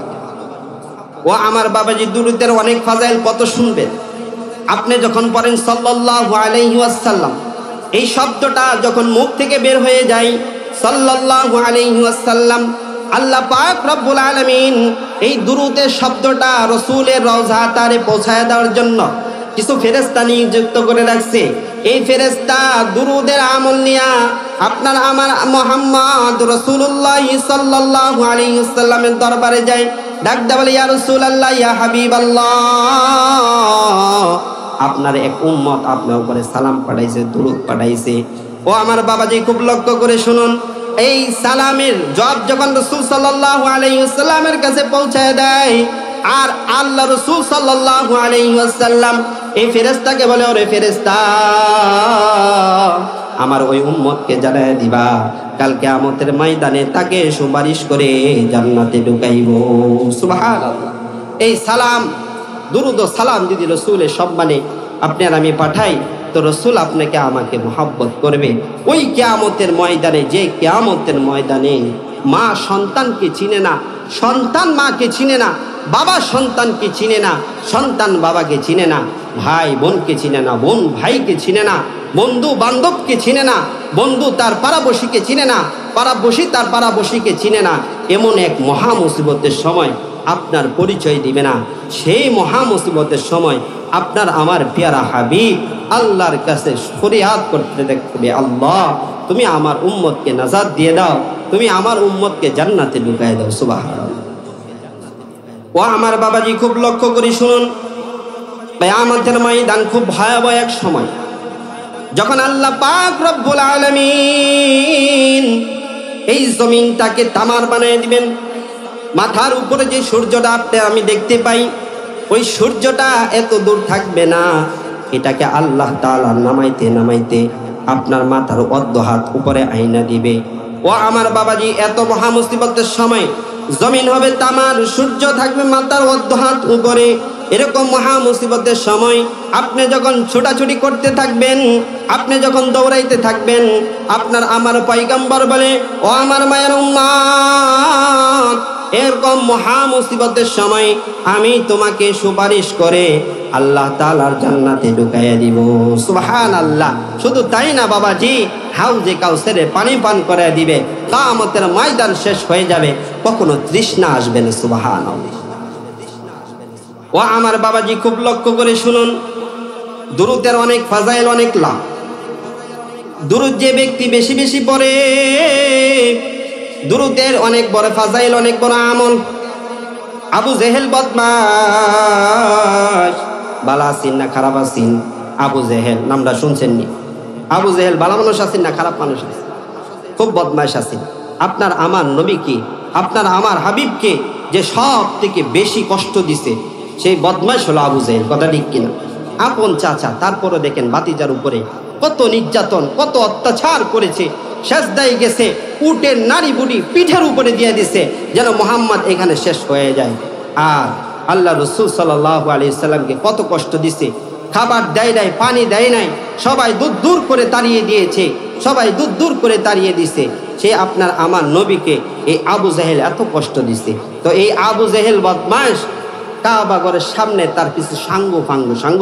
ও আমার বাবাজি, দুরূদের অনেক ফাজাইল কত শুনবেন। আপনি যখন পড়েন সাল্লাল্লাহু আলাইহি ওয়াসাল্লাম, এই শব্দটা যখন মুখ থেকে বের হয়ে যায়, সাল্লাল্লাহু আলাইহি ওয়াসাল্লাম, আল্লাহ পাক রব্বুল আলামিন এই দুরূদের শব্দটা রাসূলের রওজা তারে পৌঁছায় দেওয়ার জন্য কিছু ফেরেশতা নিযুক্ত করে রাখছে। এই ফেরেশতা দুরূদের আমল নিয়া আপনার আমার মুহাম্মদ রাসূলুল্লাহ সাল্লাল্লাহু আলাইহি ওয়াসাল্লামের দরবারে যায়, ডাক দেয়া বলে, ইয়া রাসূলুল্লাহ, ইয়া হাবিবাল্লাহ, আপনার এক উম্মত আপনার উপরে সালাম পাঠাইছে, দুরূদ পাঠাইছে। ও আমার বাবাজি, খুব লক্ষ্য করে শুনুন, এই সালামের জবাব যখন রাসূল সাল্লাল্লাহু আলাইহি ওয়াসাল্লামের কাছে পৌঁছায় দেয়, আর আল্লাহ রাসূল সাল্লাল্লাহু আলাইহি ওয়াসাল্লাম এই ফেরেশতাকে বলে, ওরে ফেরেশতা, আমার ওই উম্মতকে জানায় দিবা, কাল কিয়ামতের ময়দানে তাকে সুপারিশ করে জান্নাতে ঢুকাইব। সুবহানাল্লাহ। এই সালাম, দুরূদ ও সালাম যদি রাসূলের সম্মানে আপনি আর আমি পাঠাই, তো রাসূল আপনাকে আমাকে মহব্বত করবে। ওই কিয়ামতের ময়দানে, যে কিয়ামতের ময়দানে মা সন্তানকে চিনে না, সন্তান মাকে চিনে না, বাবা সন্তানকে চিনে না, সন্তান বাবাকে চিনে না, ভাই বোনকে চিনে না, বোন ভাইকে চিনে না, বন্ধু বান্ধবকে চিনে না, বন্ধু তার পাড়াবশীকে চিনে না, পাড়াবশী তার পাড়াবশীকে চিনে না, এমন এক মহা মুসিবতের সময় আপনার পরিচয় দিবে না। সেই মহা মুসিবতের সময় আপনার আমার পেয়ারা হাবিব আল্লাহর কাছে ফরিয়াদ করতে দেখবে, আল্লাহ তুমি আমার উম্মতকে নাজাত দিয়ে দাও, তুমি আমার উম্মতকে জান্নাতে ঢুকায় দাও। সুবহানাল্লাহ। ও আমার বাবাজি, খুব লক্ষ্য করে শুনুন, কিয়ামতের ময়দান খুব ভয়াবহ এক সময়, যখন আল্লাহ পাক রব্বুল আলামিন এই জমিনটাকে তামার বানিয়ে দিবেন। মাথার উপরে যে সূর্যটা আপনি আমি দেখতে পাই, ওই সূর্যটা এত দূর থাকবে না, এটাকে আল্লাহ তাআলা নামাইতে নামাইতে আপনার মাথার অর্ধ হাত উপরে আইনা দিবে। ও আমার বাবাজি, এত মহা মুসিবতের সময় জমিন হবে তামার, সূর্য থাকবে মাথার অর্ধ হাত উপরে। এরকম মহা মুসিবতের সময় আপনি যখন ছোটাছুটি করতে থাকবেন, আপনি যখন দৌড়াইতে থাকবেন, আপনার আমার পয়গম্বর বলে, ও আমার মায়ের উম্মত, এরকম মহা মুসিবতের সময় আমি তোমাকে সুপারিশ করে আল্লাহ তাআলার জান্নাতে ঢুকাইয়া দিব। সুবহানাল্লাহ। শুধু তাই না বাবাজি, হাউজে কাউসারে পানি পান করে দিবে, কিয়ামতের ময়দান শেষ হয়ে যাবে, কখনো তৃষ্ণা আসবে না। সুবহানাল্লাহ। ও আমার বাবাজি, খুব লক্ষ্য করে শুনুন, দুরুদের অনেক ফাজাইল, অনেক লাভ। দুরুদ যে ব্যক্তি বেশি বেশি পড়ে, দুরুদের অনেক বড় ফাজাইল, অনেক বড় আমল। আবু জেহেল বদমাশ, বালা আসিন না খারাপ আসিন? আবু জেহেল নামটা শুনছেননি? আবু জেহেল বালা মানুষ আসিন না খারাপ মানুষ আসিন? খুব বদমাশ আসিন। আপনার আমার নবীকে, আপনার আমার হাবিবকে যে সব থেকে বেশি কষ্ট দিছে সেই বদমাশ হলো আবু জেহেল। কথা ঠিক কিনা? আপন চাচা, তারপরে দেখেন বাতিজার উপরে কত নির্যাতন, কত অত্যাচার করেছে। সেজদায় গেছে, উটের নারী বুড়ি পিঠের উপরে দিয়ে দিছে যেন মোহাম্মদ এখানে শেষ হয়ে যায়। আর আল্লাহ রসুল সাল্লাল্লাহু আলাইহি সাল্লামকে কত কষ্ট দিছে। খাবার দেয় নাই, পানি দেয় নাই, সবাই দূর করে তাড়িয়ে দিয়েছে, সবাই দূর করে তাড়িয়ে দিছে। সে আপনার আমার নবীকে এই আবু জেহেল এত কষ্ট দিছে। তো এই আবু জেহেল বদমাশ কাবা ঘরের সামনে তার কিছু সাঙ্গ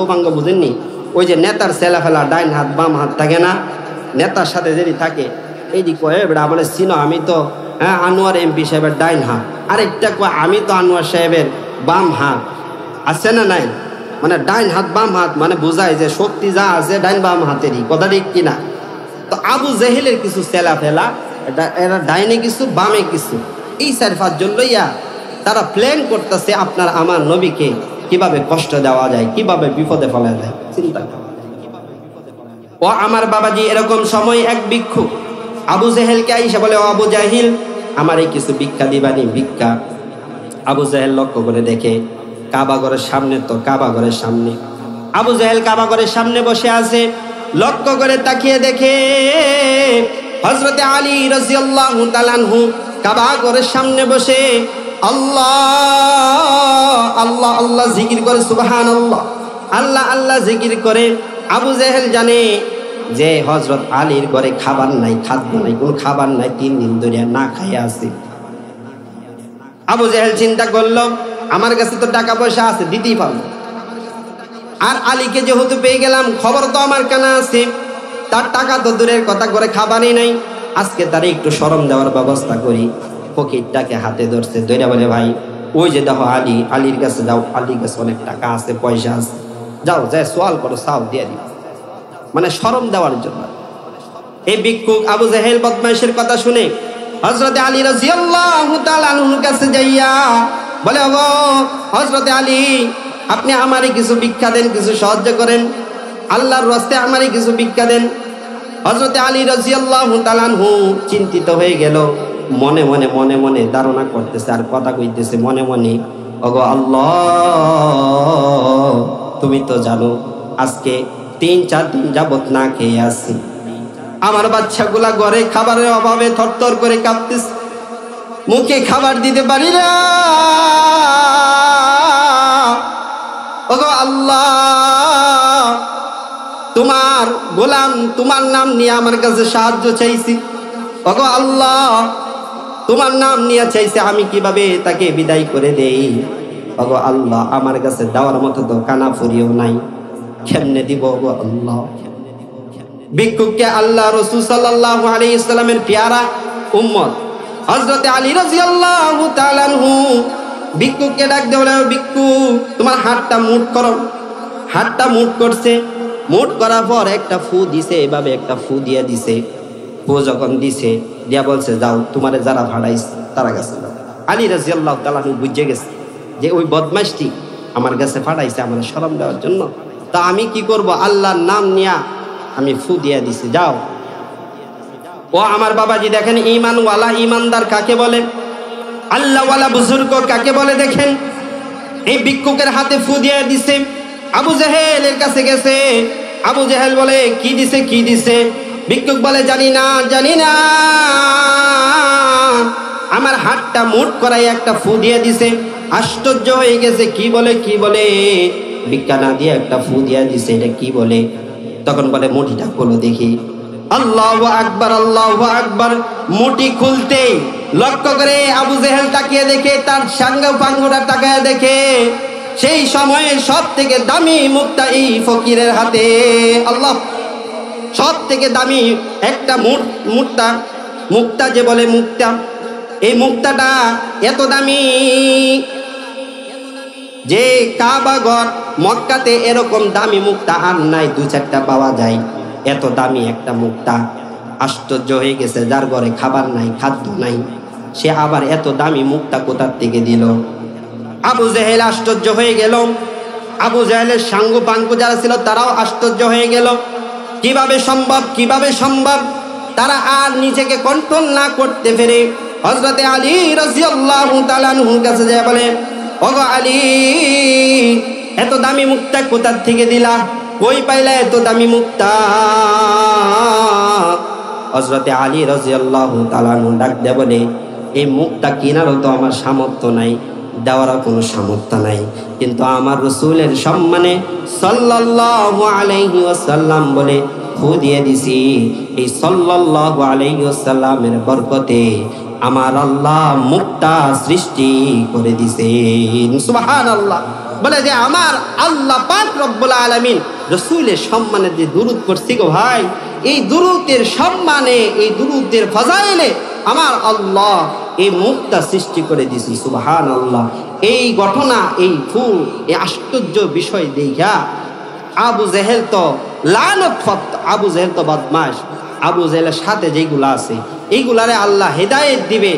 ফাঙ্গ বুঝেননি? ওই যে নেতার ছেলা ফেলা ডাইন হাত বাম হাত থাকে না, নেতার সাথে যদি থাকে এইদিক কয়ে বেড়া বলে চিনো আমি তো আনোয়ার এমপি সাহেবের ডাইন হাত, আরেকটা কয় আমি তো আনোয়ার সাহেবের বাম হাত। আছে না নাই? মানে ডাইন হাত বাম হাত মানে বোঝায় যে শক্তি যা আছে ডাইন বাম হাতেরই। কথা ঠিক কিনা? তো আবু জেহেলের কিছু ছেলা ফেলা, এরা ডাইনে কিছু বামে কিছু, এই 4-5 জন লইয়া তারা প্ল্যান করতেছে আপনার আমার নবীকে কিভাবে কষ্ট দেওয়া যায়, কিভাবে বিপদে ফেলা যায়। চিন্তা করেন। ও আমার বাবাজি, এরকম সময় এক ভিক্ষুক আবু জেহেলকে আইসা বলে, ও আবু জাহিল, আমার এই কিছু ভিক্ষা দিবানি, ভিক্ষা। আবু জেহেল লক্ষ্য করে দেখে কাবা ঘরের সামনে, তো কাবা ঘরের সামনে আবু জেহেল কাবা ঘরের সামনে বসে আছে। লক্ষ্য করে তাকিয়ে দেখে হযরতে আলী রাদিয়াল্লাহু তাআলা আনহু কাবা ঘরের সামনে বসে আল্লাহ আল্লাহ আল্লাহ জিকির করে, সুবহানাল্লাহ, আল্লাহ আল্লাহ জিকির করে। আবু জেহেল জানে যে হযরত আলীর ঘরে খাবার নাই, খাদ্য নাই, কোনো খাবার নাই, 3 দিন ধরে না খাইয়া আছে। আবু জেহেল চিন্তা করলো আমার কাছে তো টাকা পয়সা আছে, দিতেই পারবো। আর আলীকে যেহেতু পেয়ে গেলাম, খবর তো আমার কানে আছে, তার টাকা তো দূরের কথা, করে খাবারই নাই। আজকে তার একটু শরম দেওয়ার ব্যবস্থা করি। ফকিরটাকে হাতে ধরছে, ধরে বলে, ভাই ওই যে দেখো আলী, আলীর কাছে যাও, আলীর কাছে অনেক টাকা আছে, পয়সা আছে, যাও যাই সোয়াল করো, সাও দিয়ে দিও, মানে শরম দেওয়ার জন্য। এই ভিক্ষুক আবু জেহেল বদমাইশের কথা শুনে হযরতে আলী রাদিয়াল্লাহু তাআলা আনহুর কাছে যাইয়া বলে, ও হযরতে আলী, আপনি আমারে কিছু ভিক্ষা দেন, কিছু সাহায্য করেন, আল্লাহর রাস্তায় আমারে কিছু ভিক্ষা দেন। হযরতে আলী রাদিয়াল্লাহু তাআলা আনহু চিন্তিত হয়ে গেল, মনে মনে ধারণা করতেছে আর কথা কইতেছে মনে মনে, ওগো আল্লাহ, তুমি তো জানো আজকে 3-4 দিন যাবত না খেয়ে আছি, আমার বাচ্চাগুলা ঘরে খাবারের অভাবে থরথর করে কাঁপতেছে, মুখে খাবার দিতে পারি না। ওগো আল্লাহ, তোমার গোলাম তোমার নাম নিয়ে আমার কাছে সাহায্য চাইছি, ওগো আল্লাহ, তোমার নাম নিয়ে চাইছে, আমি কিভাবে তাকে বিদায় করে দেই? ওগো আল্লাহ, আমার কাছে দেওয়ার মতো তো কানা ফুরিও নাই, কেমনে দিব ওগো আল্লাহ? ভিক্ষুককে আল্লাহ রাসূল সাল্লাল্লাহু আলাইহি সাল্লামের পেয়ারা উম্মত হযরতে আলী রাদিয়াল্লাহু তাআলা আনহু ভিক্ষুককে ডাক দিয়ে বলে, ভিক্ষুক, তোমার হাতটা মুঠ করো। হাতটা মুঠ করছে, মুঠ করার পর একটা ফু দিছে, এভাবে একটা ফু দিয়ে দিছে। ফু যখন দিছে, দিয়া বলছে, যাও, তোমারে যারা ভাড়াইছে তারা কাছে যাও। আলী রাদিয়াল্লাহু তাআলা আনহু বুঝে গেছে যে ওই বদমাশটি আমার কাছে পাঠাইছে আমার শরম দেওয়ার জন্য। তা আমি কি করব? আল্লাহর নাম নিয়া আমি ফু দিয়ে দিছি, যাও। ও আমার বাবাজি, দেখেন ঈমানওয়ালা ঈমানদার কাকে বলে, আল্লাহওয়ালা বুজুর্গ কাকে বলে দেখেন। এই ভিক্ষুকের হাতে ফু দিয়ে দিছে, আবু জেহেলের কাছে গেছে। আবু জেহেল বলে, কি দিছে কি দিছে? ভিক্ষুক বলে, জানি না জানি না, আমার হাতটা মুঠ করাই একটা ফু দিয়ে দিছে। আশ্চর্য হয়ে গেছে, কি বলে কি বলে? ভিক্ষা না দিয়ে একটা ফু দিয়ে দিছে, এটা কি বলে? তখন বলে, মুঠিটা খোলো দেখি। আল্লাহু আকবার, আল্লাহু আকবার। মুঠি খুলতে লক্ষ্য করে আবু জেহেল তাকিয়ে দেখে, তার সাঙ্গ পাঙ্গুরা তাকায় দেখে সেই সময়ে সব থেকে দামি মুক্তা এই ফকিরের হাতে। আল্লাহ, সব থেকে দামি একটা মুক্তা যে বলে মুক্তা, এই মুক্তাটা এত দামি, যে কাবা ঘর মক্কাতে এরকম দামি মুক্তা আর নাই, দু চারটা পাওয়া যায়, এত দামি একটা মুক্তা। আশ্চর্য হয়ে গেছে, যার ঘরে খাবার নাই, খাদ্য নাই, সে আবার এত দামি মুক্তা কোথার থেকে দিল? আবু জেহেল আশ্চর্য হয়ে গেল, আবু জেহেলের সাঙ্গ পাঙ্গু যারা ছিল তারাও আশ্চর্য হয়ে গেল, কিভাবে সম্ভব, কিভাবে সম্ভব? তারা আর নিজেকে কন্ট্রোল না করতে পেরে হযরতে আলী রাদিয়াল্লাহু তাআলা আনহুর কাছে যায় বলে, ওগো আলী, এত দামি মুক্তা কোথার থেকে দিলা? কই পাইলা এত দামি মুক্তা? হযরতে আলী রাদিয়াল্লাহু তাআলা আনহু ডাক দিয়ে বলে, এই মুক্তা কেনারও তো আমার সামর্থ্য নাই, দেওয়ারও কোনো সামর্থ্য নাই, কিন্তু আমার রাসূলের সম্মানে সাল্লাল্লাহু আলাইহি ওয়াসাল্লাম বলে ফু দিয়ে দিছি, এই সাল্লাল্লাহু আলাইহি ওয়াসাল্লামের বরকতে আমার আল্লাহ মুক্তা সৃষ্টি করে দিছেন। সুবহানাল্লাহ। বলে যে আমার আল্লাহ পাক রব্বুল আলামিন রাসূলের সম্মানে যে দুরূদ করছি গো ভাই, এই দুরূদের সম্মানে, এই দুরূদের ফজাইলে আমার আল্লাহ এই মুক্তা সৃষ্টি করে দিয়েছি। সুবহানাল্লাহ। এই ঘটনা, এই ফুল, এই আশ্চর্য বিষয় দেখা আবু জেহেল তো লানত প্রাপ্ত, আবু জেহেল তো বদমাশ, আবু জেহেলের সাথে যেগুলো আছে এইগুলারে আল্লাহ হেদায়েত দিবে,